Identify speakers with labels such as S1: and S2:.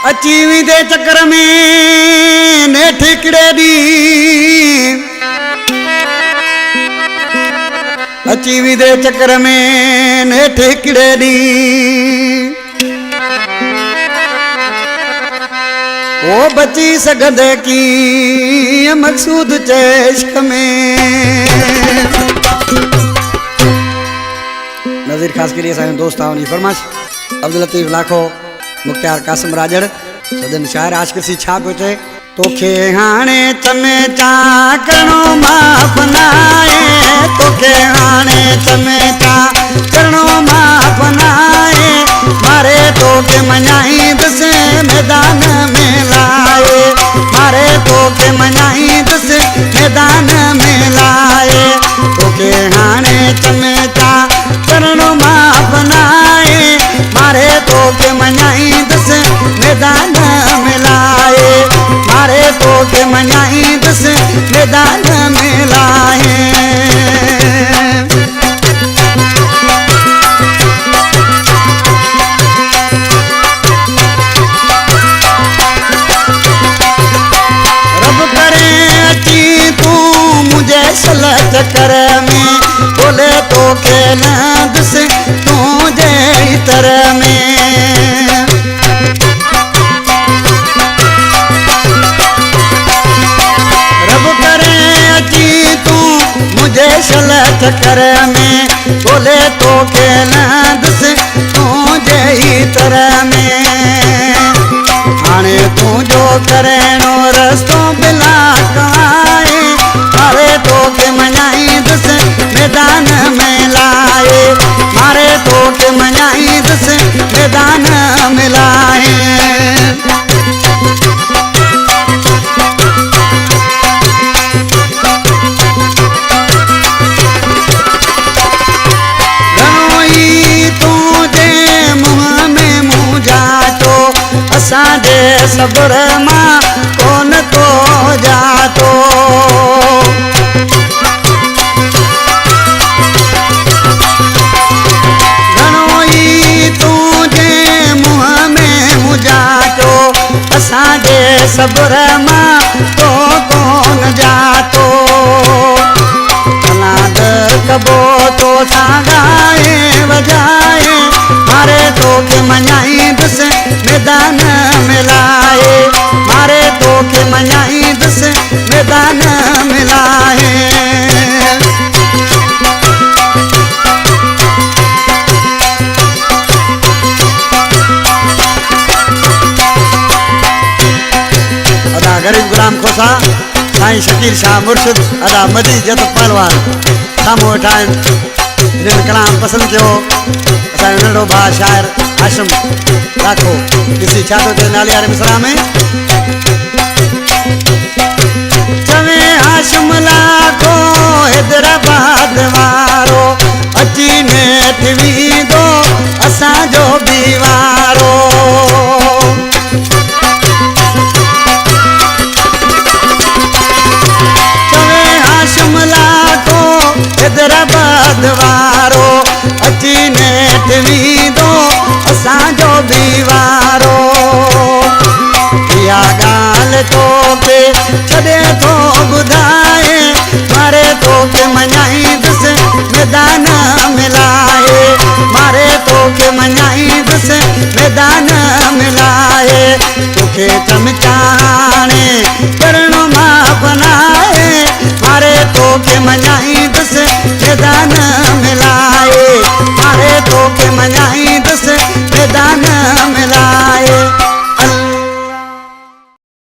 S1: अचीवी दे चक्कर में ने ठिकड़े दी, अचीवी दे चक्कर में ने ठिकड़े दी। वो बची सगदे की मकसूद चेश्क में। नज़ीर खास के लिए सारे दोस्त आओ फरमाश अब्दुल लतीफ लाखो मुख्तार कासिम राजड़ सदन शायर आज किसी छा पहुंचे तोखे हाणे चमे चा करणो माफ नाए, तोखे हाणे चमे चा करणो माफ नाए। मारे तोखे मनाई दस मैदान में लाए, मारे तोखे मनाई दस मैदान में लाए। तोखे हाणे चमे चा करणो माफ नाए, मारे तोखे मनाई दस मैदान में लाए, मारे तोखे मनाई दस मैदान में लाए। रब करे अची तू मुझे सलत कर में, बोले तोखे न दस तू जे इतर में। मुझे सलत कर में, बोले तो के नदस तुझे ही तरह में। आने तू जो करे नो रस्तो बिला काए, मारे तो के मनाई दस मैदान में लाए, मारे तो के मनाई दस मैदान में लाए। असांजे सब्र मां कोन तो जातो, घणो ई तुझे मुंह में मुझातो। असांजे सब्र मां तो कोन जातो, कलाद कबो तो सागाए वजाए। मारे तो के मनाई दस मैदान में लाए, मारे तो के मनाई दस मैदान में लाए। अदा गरीब गुलाम खोसा साईं शकीर शाह मुर्शिद अदा मदी जत पहलवान सामो ठाइन जिन कलाम पसंद कियो। असांजो नंढो भाउ शायर हाशिम लाखो किसी छा तो नाले वारे मिसरा में चवे हाशिम लाखो हैदराबाद वारो अची नेठ वींदो असांजो बीवारो। चवे हाशिम लाखो हैदराबाद वारो अची नेठ वींदो असांजो बीवारो।